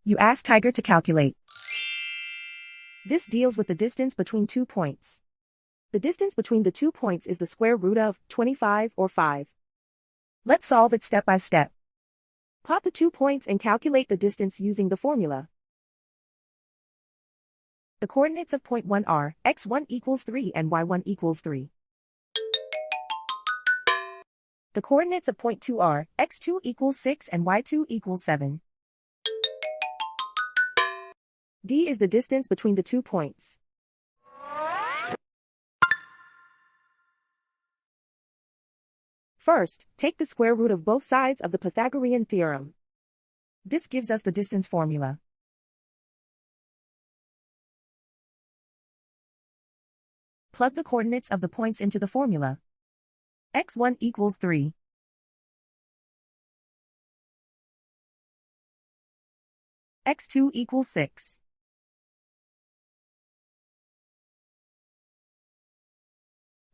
You ask Tiger to calculate. This deals with the distance between 2 points. The distance between the 2 points is the square root of 25 or 5. Let's solve it step by step. Plot the 2 points and calculate the distance using the formula. The coordinates of point 1 are x1 equals 3 and y1 equals 3. The coordinates of point 2 are x2 equals 6 and y2 equals 7. D is the distance between the 2 points. First, take the square root of both sides of the Pythagorean theorem. This gives us the distance formula. Plug the coordinates of the points into the formula. x1 equals 3. x2 equals 6.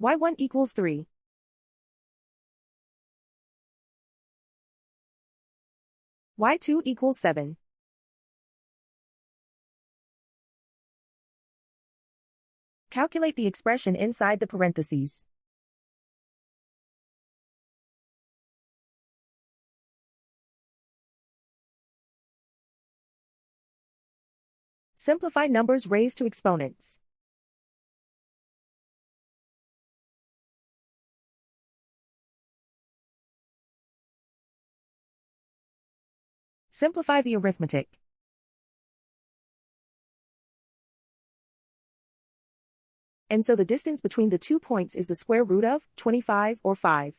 y1 equals 3. y2 equals 7. Calculate the expression inside the parentheses. Simplify numbers raised to exponents. Simplify the arithmetic. And so the distance between the 2 points is the square root of 25 or 5.